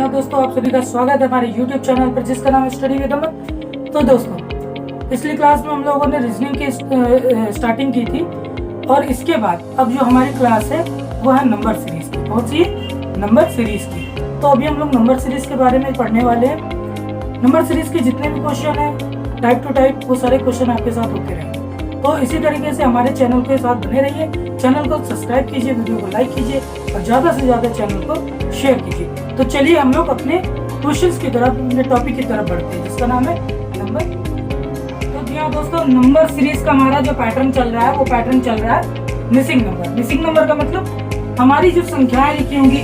नमस्कार दोस्तों, आप सभी का स्वागत है हमारे YouTube चैनल पर जिसका नाम है स्टडी विद अमन। तो दोस्तों, पिछली क्लास में हम लोगों ने रीजनिंग की स्टार्टिंग की थी और इसके बाद अब जो हमारी क्लास है वो है नंबर सीरीज की। कौन सी? नंबर सीरीज की। तो अभी हम लोग नंबर सीरीज के बारे में पढ़ने वाले हैं। नंबर सीरीज के जितने भी क्वेश्चन हैं टाइप टू टाइप, वो सारे क्वेश्चन आपके साथ होते रहेंगे। तो इसी तरीके से हमारे चैनल के साथ बने रहिए। चैनल को सब्सक्राइब कीजिए, वीडियो को लाइक कीजिए और ज़्यादा से ज़्यादा चैनल को शेयर कीजिए। तो चलिए हम लोग अपने क्वेश्चंस की तरफ, अपने टॉपिक की तरफ बढ़ते हैं जिसका नाम है नंबर। तो जी हाँ दोस्तों, नंबर सीरीज का हमारा जो पैटर्न चल रहा है वो पैटर्न चल रहा है मिसिंग नंबर। मिसिंग नंबर का मतलब हमारी जो संख्याएं लिखी होंगी,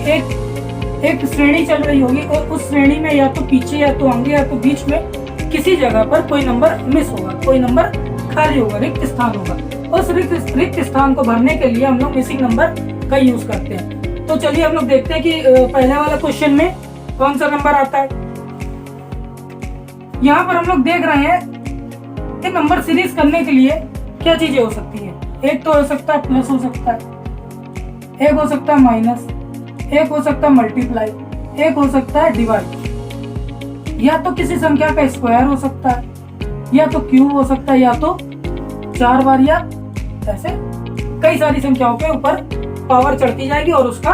एक श्रेणी चल रही होगी और उस श्रेणी में या तो पीछे या तो आगे या तो बीच में किसी जगह पर कोई नंबर मिस होगा, कोई नंबर खाली होगा, रिक्त स्थान होगा। उस रिक्त स्थान को भरने के लिए हम लोग मिसिंग नंबर का यूज करते हैं। तो चलिए हम लोग देखते हैं कि पहले वाला क्वेश्चन में कौन सा नंबर आता है। यहाँ पर हम लोग देख रहे हैं कि नंबर सीरीज करने के लिए क्या चीजें हो सकती है। एक तो हो सकता है प्लस, हो सकता है एक, हो सकता है माइनस, एक हो सकता है मल्टीप्लाई, एक हो सकता है डिवाइड, या तो किसी संख्या का स्क्वायर हो सकता है, या तो क्यूब हो सकता है, या तो 4 बार, या ऐसे कई सारी संख्याओं के ऊपर पावर चढ़ती जाएगी और उसका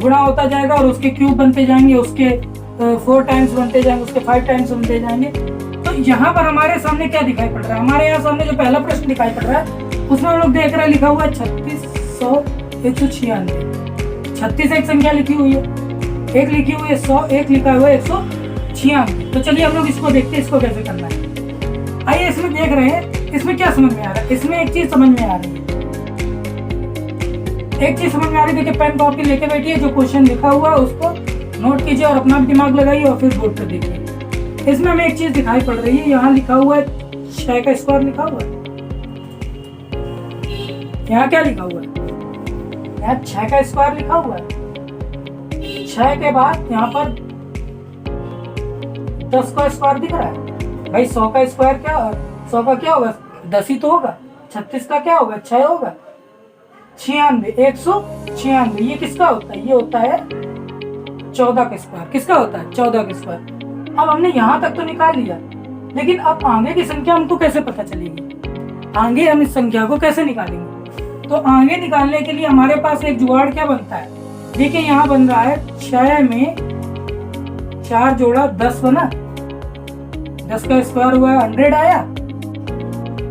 गुणा होता जाएगा और उसके क्यूब बनते जाएंगे, उसके 4 टाइम्स बनते जाएंगे, उसके 5 टाइम्स बनते जाएंगे। तो यहाँ पर हमारे सामने क्या दिखाई पड़ रहा है? हमारे यहाँ सामने जो पहला प्रश्न दिखाई पड़ रहा है उसमें हम लोग देख रहे हैं लिखा हुआ है 36, 100, 196। 36 एक संख्या लिखी हुई है, एक लिखी हुई है 100, एक लिखा हुआ है 196। तो चलिए हम लोग इसको देखते हैं, इसको कैसे करना है। आइए इसमें देख रहे हैं, इसमें क्या समझ में आ रहा है। इसमें एक चीज समझ में आ रही है, एक चीज समझ में आ रही है। देखिए, पेन कॉपी लेके बैठिए, जो क्वेश्चन लिखा हुआ है उसको नोट कीजिए और अपना भी दिमाग लगाइए और फिर बोर्ड पर देखिए। इसमें हमें एक चीज दिखाई पड़ रही है, यहाँ लिखा हुआ है 6 का स्क्वायर लिखा हुआ है। यहाँ क्या लिखा हुआ है? यहाँ 6 का स्क्वायर लिखा हुआ है। 6 के बाद यहाँ पर 10 का स्क्वायर दिख रहा है। भाई 100 का स्क्वायर क्या, 100 का क्या होगा? 10 ही तो होगा। 36 का क्या होगा? 6 होगा। 96, 196, ये किसका होता है? ये होता है 14 का स्क्वायर। किसका होता है? 14 का स्क्वायर। अब हमने यहाँ तक तो निकाल लिया, लेकिन अब आगे की संख्या हमको कैसे पता चलेगी? आगे हम इस संख्या को कैसे निकालेंगे? तो आगे निकालने के लिए हमारे पास एक जुगाड़ क्या बनता है। देखिए यहाँ बन रहा है 6 में 4 जोड़ा 10 बना, 10 का स्क्वायर हुआ 100 आया।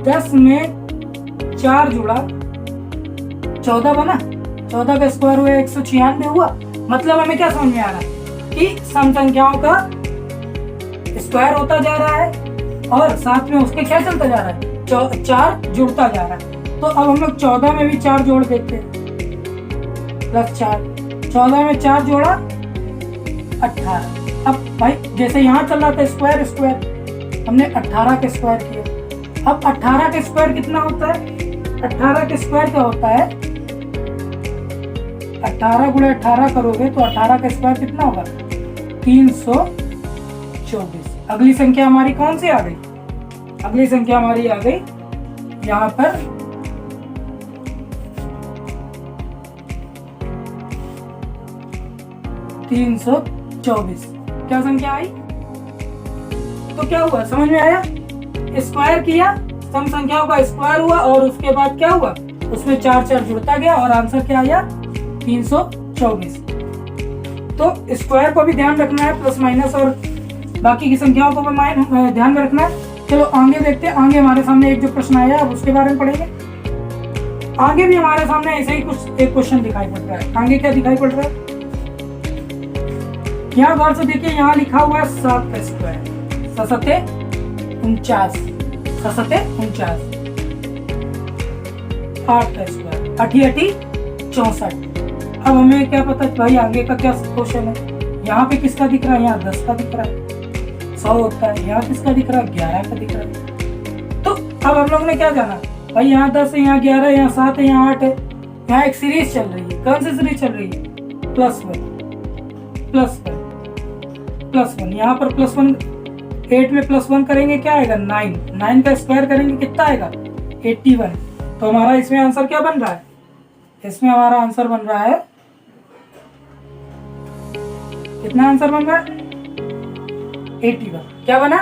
10 में 4 जुड़ा 14 बना, 14 का स्क्वायर हुआ 196 हुआ। मतलब हमें क्या समझ में आ रहा है कि सम संख्याओं का स्क्वायर होता जा रहा है और साथ में उसके क्या चलता जा रहा है? 4 जुड़ता जा रहा है। तो अब हम लोग 14 में भी 4 जोड़ देते हैं, प्लस 4, 14 में 4 जोड़ा 18। अब भाई जैसे यहाँ चल रहा था स्क्वायर स्क्वायर, हमने 18 के स्क्वायर किया। अब 18 के स्क्वायर कितना होता है? 18 के स्क्वायर क्या होता है? 18 गुणे 18 करोगे तो 18 का स्क्वायर कितना होगा? 324। अगली संख्या हमारी कौन सी आ गई? अगली संख्या हमारी आ गई यहाँ पर 324। क्या संख्या आई? तो क्या हुआ? समझ में आया? स्क्वायर किया, सम संख्याओं का स्क्वायर हुआ और उसके बाद क्या हुआ? उसमें 4 जुड़ता गया और आंसर क्या आया? 324। तो स्क्वायर को भी ध्यान रखना है, प्लस माइनस और बाकी की संख्याओं को भी ध्यान में रखना है। चलो आगे देखते हैं। आगे हमारे सामने एक जो प्रश्न आया अब उसके बारे में पढ़ेंगे। आगे भी हमारे सामने ऐसे ही कुछ एक क्वेश्चन दिखाई पड़ रहा है। आगे क्या दिखाई पड़ रहा है? यहाँ गौर से देखिए, यहाँ लिखा हुआ है 7 का स्क्वायर, 7 49, 7 49, 8 का स्क्वायर, 8 64। अब हमें क्या पता भाई आगे का क्या क्वेश्चन है? यहाँ पे किसका दिख रहा है? यहाँ 10 का दिख रहा है, 100 होता है। यहाँ किसका दिख रहा है? 11 का दिख रहा है। तो अब हम लोग ने क्या जाना भाई? यहाँ 10 है, यहाँ 11 है, यहाँ 7 है, यहाँ 8 है। यहाँ एक सीरीज चल रही है। कौन सी सीरीज चल रही है? +1 +1 +1। यहाँ पर +1, 8 में +1 करेंगे क्या आएगा? 9। 9 का स्क्वायर करेंगे कितना आएगा? 81। तो हमारा इसमें आंसर क्या बन रहा है? इसमें हमारा आंसर बन रहा है कितना आंसर बन रहा है? 81। क्या बना?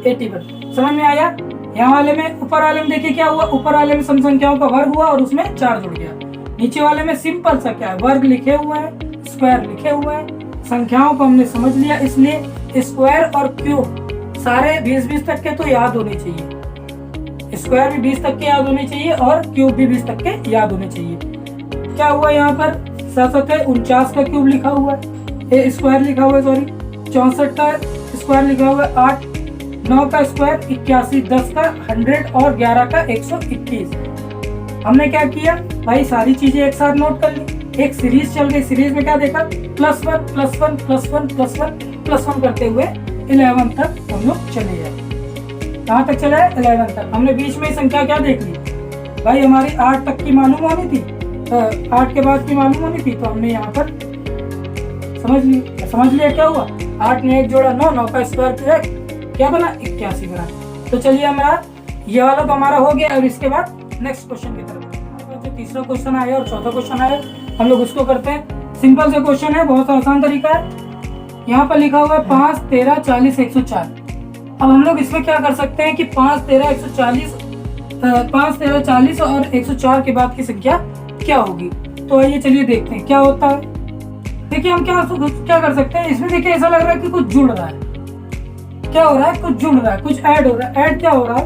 81। समझ में आया? यहाँ वाले में, ऊपर वाले में देखिए क्या हुआ, ऊपर वाले में सम संख्याओं का वर्ग हुआ और उसमें 4 जुड़ गया। नीचे वाले में सिंपल सा क्या है, वर्ग लिखे हुए हैं, स्क्वायर लिखे हुए हैं, संख्याओं को हमने समझ लिया, इसलिए स्क्वायर और क्यूब सारे 20-20 तक के तो याद होने चाहिए। स्क्वायर भी 20 तक के याद होने चाहिए और क्यूब भी 20 तक के याद होने चाहिए। क्या हुआ यहाँ पर? 49 का क्यूब लिखा हुआ है, स्क्वायर लिखा हुआ है, सॉरी 64 का स्क्वायर लिखा हुआ है 8, 9 का स्क्वायर 81, 10 का 100 और 11 का 121। हमने क्या किया भाई, सारी चीजें एक साथ नोट कर ली। एक सीरीज चल गई, सीरीज में क्या देखा, +1 +1 +1 +1 +1 करते हुए 11 तक हम लोग चले जाए। कहाँ तक चले? 11 तक। हमने बीच में संख्या क्या देख ली भाई, हमारी 8 तक की मालूम होनी थी, 8 के बाद की मालूम होनी थी, तो हमने यहाँ पर समझ लिया क्या हुआ, 8 में 1 जोड़ा 9, 9 का स्क्वायर किया, क्या बना? 81 बना। तो चलिए हमारा ये वाला तो हमारा हो गया। और इसके बाद नेक्स्ट क्वेश्चन की तरफ, जो तीसरा क्वेश्चन आया और चौथा क्वेश्चन आया, हम लोग उसको करते हैं। सिंपल से क्वेश्चन है, बहुत आसान तरीका है। यहाँ पर लिखा हुआ है 5, 13, 40, 104। अब हम लोग इसमें क्या कर सकते हैं कि 5, 13, 140, 5, 13, 40 और 104 के बाद की संख्या क्या होगी। तो आइए चलिए देखते हैं क्या होता है। देखिए हम क्या कर सकते हैं, इसमें देखिए ऐसा लग रहा है कि कुछ जुड़ रहा है। क्या हो रहा है? कुछ जुड़ रहा है, कुछ ऐड हो रहा है। ऐड क्या हो रहा है?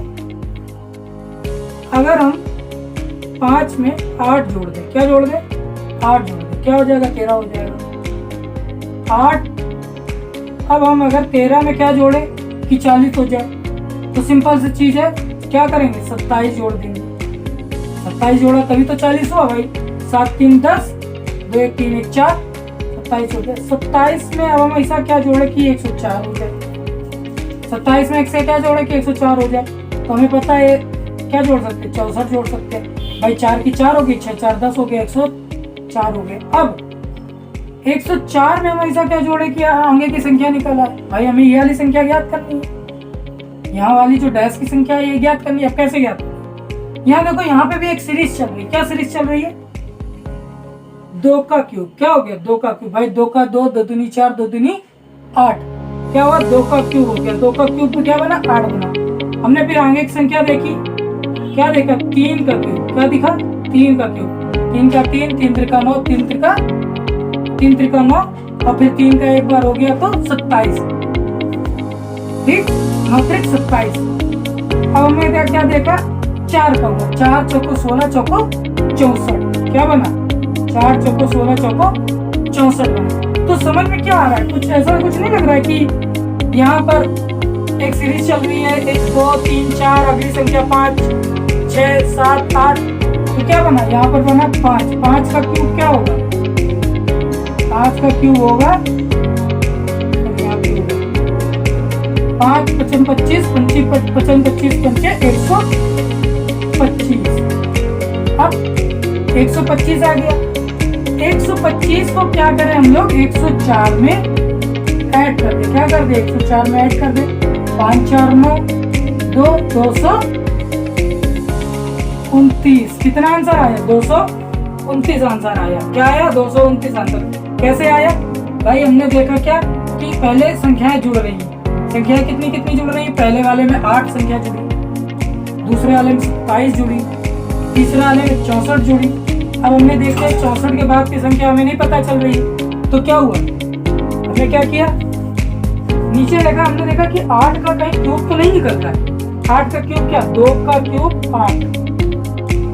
अगर हम 5 में 8 जोड़ दें, क्या जोड़ दें? 8 जोड़ दें, क्या हो जाएगा? 13 हो जाएगा 8। अब हम अगर 13 में क्या जोड़े कि 40 हो जाए, तो सिंपल सी चीज है, क्या करेंगे? 27 जोड़ देंगे। 27 जोड़ा तभी तो 40 हुआ भाई। 7 3 10, 2 1 3 1 4, 27 हो गया। 27 में अब हम ऐसा क्या जोड़े कि 104 हो जाए। 27 में 1 से क्या जोड़े कि 104 हो जाए। तो हमें पता है क्या जोड़ सकते हैं, 64 जोड़ सकते हैं भाई। 4 की 4 होगी, 6 4 10 हो गया, 104 हो गए। अब 104 में हम ऐसा क्या जोड़े कि आगे की संख्या निकल आए। भाई हमें ये वाली संख्या ज्ञात करनी है, यहाँ वाली जो डैश की संख्या है ये ज्ञात करनी है। अब कैसे ज्ञात करनी है? यहाँ देखो, यहाँ पे भी एक सीरीज चल रही है। क्या सीरीज चल रही है? 2 का क्यूब। क्या हो गया? 2 का क्यूब भाई। 2 का 2, 2 दूनी 4, 2 दूनी 8। क्या हुआ? 2 का क्यूब हो गया। 2 का क्यूब तो क्या बना? 8 बना। हमने फिर आगे की संख्या देखी, क्या देखा? 3 का क्यूब। क्या दिखा? 3 का क्यूब। 3 का 3, 3 त्रिका 9, 3 त्रिका 9, और फिर 3 का एक बार हो गया तो 27। ठीक, 9 त्रिक 27। अब हमने क्या देखा? 4 का हुआ। 4 चौको 16, चौको 64। क्या बना? 4 चौको 16, चौको 64 बना। तो समझ में क्या आ रहा है? कुछ ऐसा कुछ नहीं लग रहा है कि यहाँ पर एक सीरीज चल रही है, 1 2 3 4, अगली संख्या 5 6 7 8। तो क्या बना? यहाँ पर बना 5। 5 का क्यूब क्या होगा? 5 का क्यूब होगा 5 5 25 25 25 125। अब 125 आ गया। 125 को क्या करें हम लोग? 104 में ऐड कर दे। क्या कर दे? 104 में ऐड कर दे। 5 4 9 2 229। कितना आंसर आया? 229 आंसर आया। क्या आया? 229 आंसर। कैसे आया भाई? हमने देखा क्या कि पहले संख्याएं जुड़ रही हैं। संख्याएं कितनी कितनी जुड़ रही है? पहले वाले में 8 संख्या जुड़ी, दूसरे वाले में 27 जुड़ी, तीसरे वाले में 64 जुड़ी। अब हमने देखा 64 के बाद की संख्या हमें नहीं पता चल रही है। तो क्या हुआ? हमने क्या किया? नीचे देखा, हमने देखा कि 8 का कहीं क्यूब तो नहीं निकल रहा है। 8 का क्यूब क्या? 2 का क्यूब 8,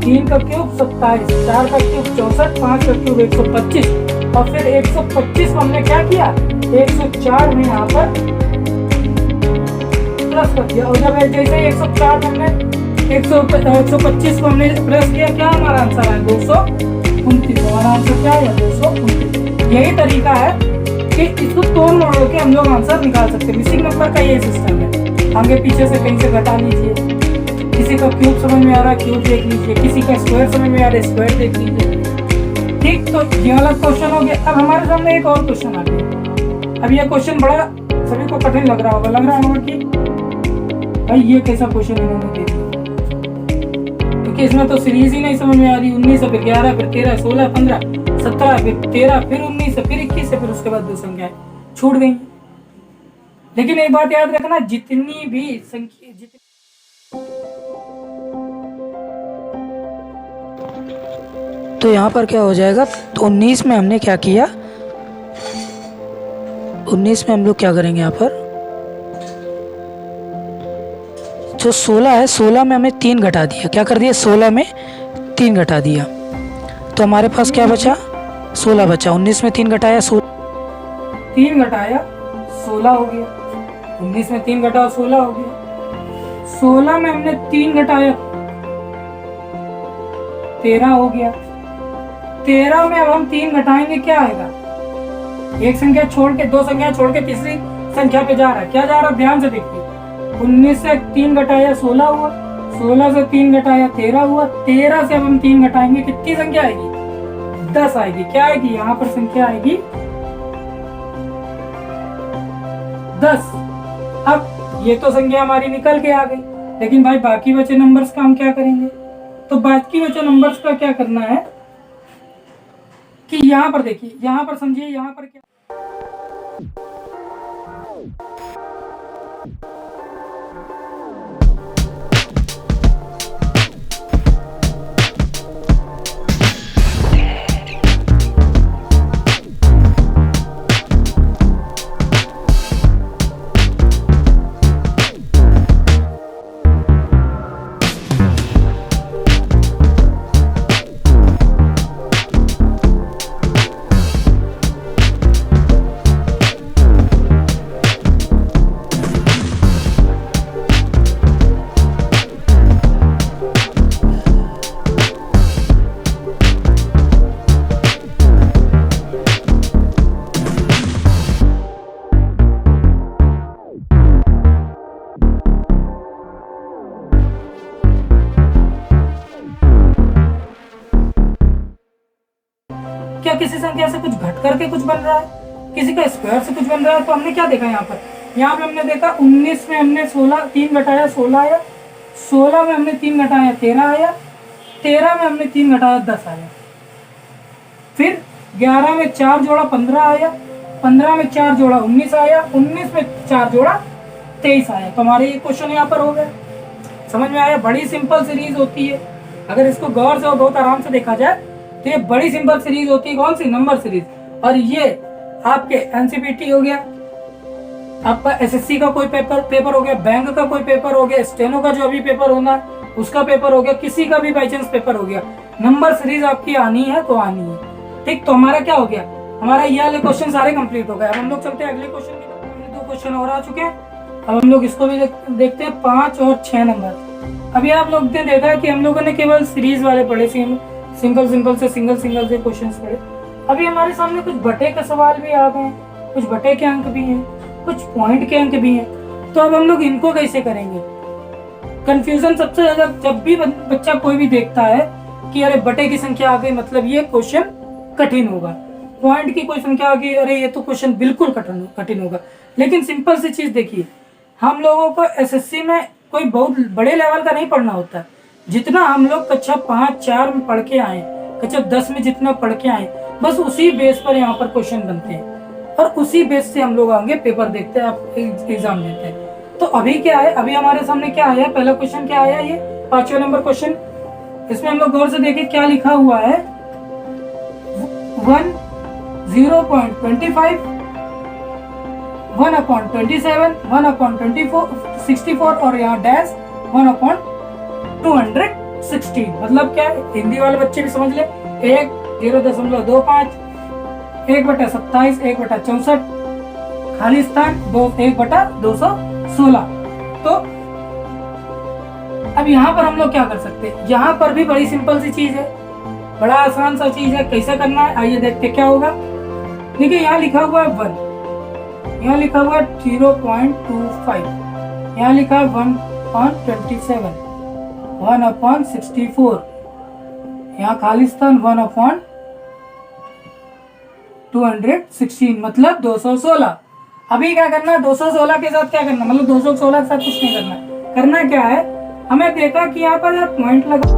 3 का क्यूब 27, 4 का क्यूब 64, 5 का क्यूब 125। और फिर 125 को हमने क्या किया? 104 में यहाँ पर प्लस कर दिया। और जब जैसे 104 हमने 125 को हमने प्लस किया, क्या हमारा आंसर है? 229। हमारा आंसर क्या है? 229। यही तरीका है कि इसको तोड़ मोड़ के हम लोग आंसर निकाल सकते हैं। मिसिंग नंबर का ये सिस्टम है। आगे पीछे से कहीं से घटा लीजिए। किसी का क्यूब समझ में आ रहा है, क्यूब देख लीजिए। किसी का स्क्वायर समझ में आ रहा है, स्क्वायर देख लीजिए। ठीक, तो ये वाला क्वेश्चन हो गया। अब हमारे सामने एक और क्वेश्चन आ गया। अब ये क्वेश्चन बड़ा सभी को कठिन लग रहा होगा कि भाई ये कैसा क्वेश्चन इन्होंने दे दिया, क्योंकि इसमें तो सीरीज ही नहीं समझ में आ रही। 19 फिर 11 फिर 13 16 15 17 फिर 13 फिर 19 फिर 21 फिर उसके बाद दो संख्या। छूट गई। लेकिन एक बात याद रखना, जितनी भी संख्या तो यहाँ पर क्या हो जाएगा, तो 19 में हमने क्या किया, 19 में हम लोग क्या करेंगे, यहाँ पर जो 16 है, 16 में हमें 3 घटा दिया। क्या कर दिया, 16 में 3 घटा दिया, तो हमारे पास क्या बचा, 16 बचा। 19 में 3 घटाया, 3 घटाया 16 हो गया। 19 में 3 घटाया 16 हो गया। 16 में हमने 3 घटाया 13 हो गया। 13 में अब हम 3 घटाएंगे, क्या आएगा, एक संख्या छोड़ के, दो संख्या छोड़ के तीसरी संख्या पे जा रहा है। क्या जा रहा है, ध्यान से देखिए। 19 से 3 घटाया 16 हुआ, 16 से 3 घटाया 13 हुआ, 13 से अब हम 3 घटाएंगे, कितनी संख्या आएगी, 10 आएगी। क्या आएगी, यहाँ पर संख्या आएगी 10। अब ये तो संख्या हमारी निकल के आ गई, लेकिन भाई बाकी बचे नंबर्स का हम क्या करेंगे। तो बाकी बचे नंबर्स का क्या करना है कि यहाँ पर देखिए, यहाँ पर समझिए, यहाँ पर क्या, क्या किसी संख्या से कुछ घट करके कुछ बन रहा है, किसी का स्क्वायर से कुछ बन रहा है। तो हमने क्या देखा, यहाँ पे हमने देखा 19 में हमने 16 3 घटाया 16 आया, 16 में हमने 3 घटाया 13 आया, 13 में हमने 3 घटाया 10 आया। फिर 11 में 4 जोड़ा 15 आया, 15 में 4 जोड़ा 19 आया, 19 में 4 जोड़ा 23 आया। तो हमारे ये क्वेश्चन यहाँ पर हो गए। समझ में आया, बड़ी सिंपल सीरीज होती है। अगर इसको गौर से और बहुत आराम से देखा जाए तो ये बड़ी सिंपल सीरीज होती है। कौन सी, नंबर सीरीज। और ये आपके एनसीपीटी हो गया, आपका एसएससी का कोई पेपर हो गया, बैंक का कोई पेपर हो गया, स्टेनो का जो अभी पेपर होना है उसका पेपर हो गया, किसी का भी बाई चांस पेपर हो गया, नंबर सीरीज आपकी आनी है तो आनी है। ठीक, तो हमारा क्या हो गया, हमारा ये वाले क्वेश्चन सारे कंप्लीट हो गए। अब हम लोग चलते हैं अगले क्वेश्चन की तरफ। 2 क्वेश्चन और आ चुके हैं, अब हम लोग इसको भी देखते हैं, 5 और 6 नंबर। अभी आप लोग ने देखा है कि हम लोगों ने केवल सीरीज वाले पढ़े, सिंगल से सिंगल से क्वेश्चन पढ़े। अभी हमारे सामने कुछ बटे के सवाल भी आ गए हैं, कुछ बटे के अंक भी हैं, कुछ पॉइंट के अंक भी हैं। तो अब हम लोग इनको कैसे करेंगे। कंफ्यूजन सबसे ज्यादा जब भी बच्चा कोई भी देखता है कि अरे बटे की संख्या आ गई मतलब ये क्वेश्चन कठिन होगा, पॉइंट की कोई संख्या आ गई अरे ये तो क्वेश्चन बिल्कुल कठिन होगा। लेकिन सिंपल सी चीज देखिए, हम लोगों को एसएससी में कोई बहुत बड़े लेवल का नहीं पढ़ना होता। जितना हम लोग कक्षा 5-4 में पढ़ के आए, कक्षा 10 में जितना पढ़ के आए, बस उसी बेस पर यहाँ पर क्वेश्चन बनते हैं और उसी बेस से हम लोग आगे पेपर देखते हैं, आप एग्जाम देते हैं। तो अभी क्या है, अभी हमारे सामने क्या आया, पहला क्वेश्चन क्या आया, ये 5वां नंबर क्वेश्चन। इसमें हम लोग गौर से देखें क्या लिखा हुआ है, 1 0.25 1/27 1/64 और यहाँ डैश 1/216। मतलब क्या है, हिंदी वाले बच्चे भी समझ ले, 1.025 1/27 1/64 खाली स्थान 1/216। तो अब यहाँ पर हम लोग क्या कर सकते हैं, यहाँ पर भी बड़ी सिंपल सी चीज है, बड़ा आसान सा चीज है। कैसे करना है आइए देखते क्या होगा। देखिए यहाँ लिखा हुआ है 1, यहाँ लिखा हुआ है 0.25, यहाँ लिखा है 1/27 1/64, यहाँ खाली स्थान 1/216 मतलब 216। अभी क्या करना है, 216 के साथ क्या करना, मतलब 216 के साथ कुछ नहीं करना। करना क्या है, हमें देखा कि यहाँ पर पॉइंट लगा,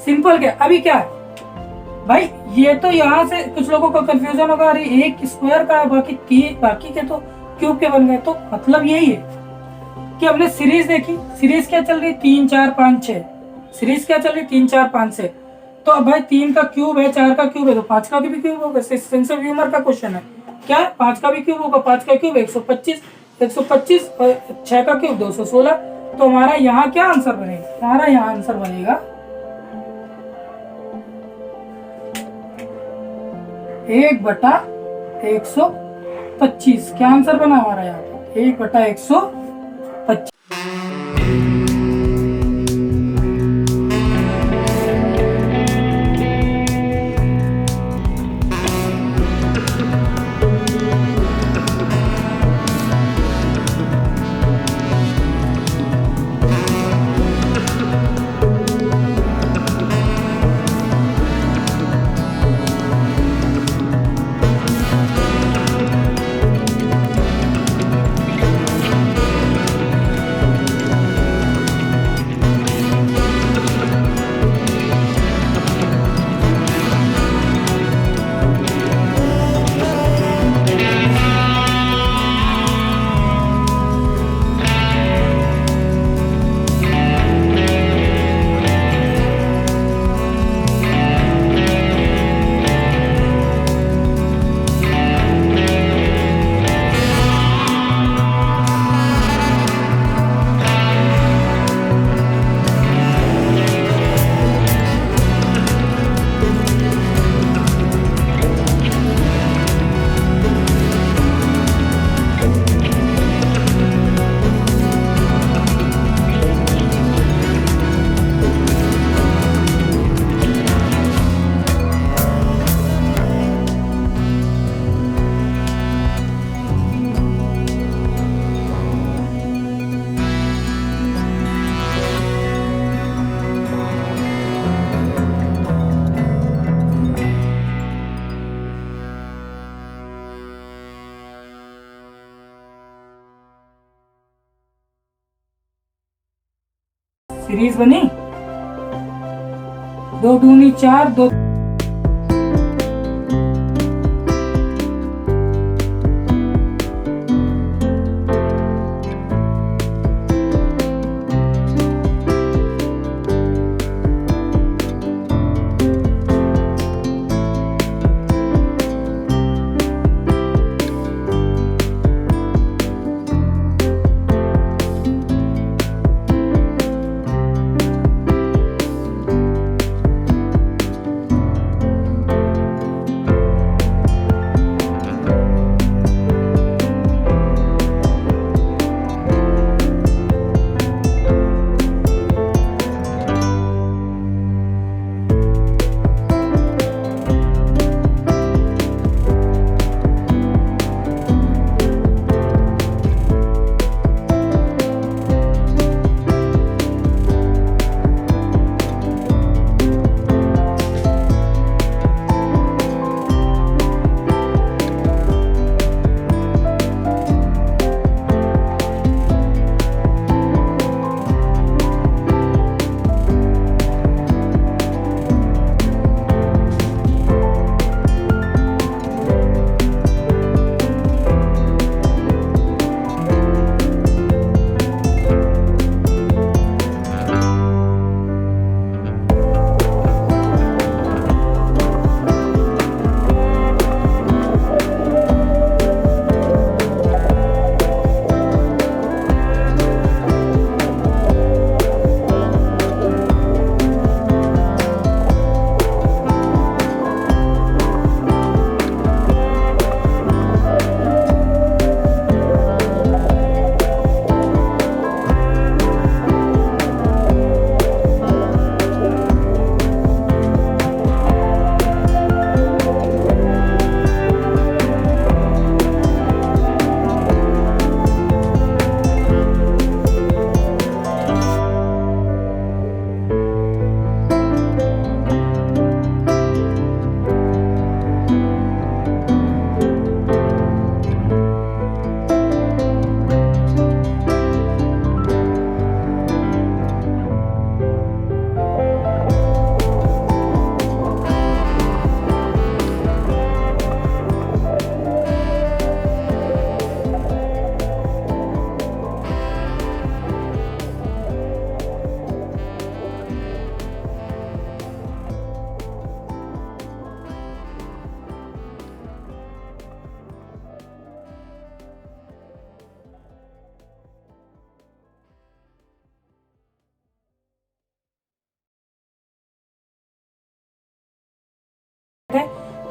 सिंपल क्या अभी क्या है भाई, ये तो यहाँ से कुछ लोगों को कंफ्यूजन होगा, अरे एक स्क्वायर का बाकी के तो क्यूब के बन गए। तो मतलब यही है कि हमने सीरीज देखी, सीरीज क्या चल रही 3 4 5 6, सीरीज क्या चल रही 3 4 5 6। तो अब भाई 3 का क्यूब है, 4 का क्यूब है, तो 5 का भी क्यूब होगा। सेंस ऑफ ह्यूमर का क्वेश्चन है क्या, 5 का भी क्यूब होगा, 5 का क्यूब 125, 125 और 6 का क्यूब 216। तो हमारा यहाँ क्या आंसर बनेगा, हमारा यहाँ आंसर बनेगा 1/125। क्या आंसर बना हमारा यहाँ पे 1/125। सीरीज बनी 2 दूनी 4 2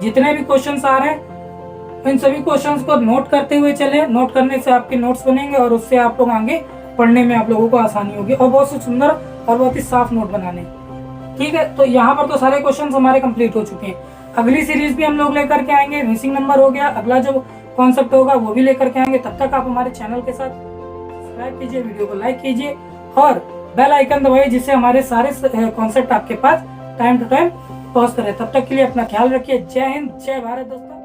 जितने भी क्वेश्चंस आ रहे हैं इन सभी क्वेश्चंस को नोट करते हुए चले। नोट करने से आपके नोट्स बनेंगे और उससे आप लोग आगे पढ़ने में आप लोगों को आसानी होगी और बहुत ही सुंदर और बहुत ही साफ नोट बनाने। ठीक है, तो यहाँ पर तो सारे क्वेश्चंस हमारे कंप्लीट हो चुके हैं। अगली सीरीज भी हम लोग लेकर के आएंगे, मिसिंग नंबर हो गया, अगला जो कॉन्सेप्ट होगा वो भी लेकर के आएंगे। तब तक आप हमारे चैनल के साथ सब्सक्राइब कीजिए, वीडियो को लाइक कीजिए और बेल आइकन दबाइए, जिससे हमारे सारे कॉन्सेप्ट आपके पास टाइम टू टाइम पहुंचते रहे। तब तक के लिए अपना ख्याल रखिए। जय हिंद, जय भारत दोस्तों।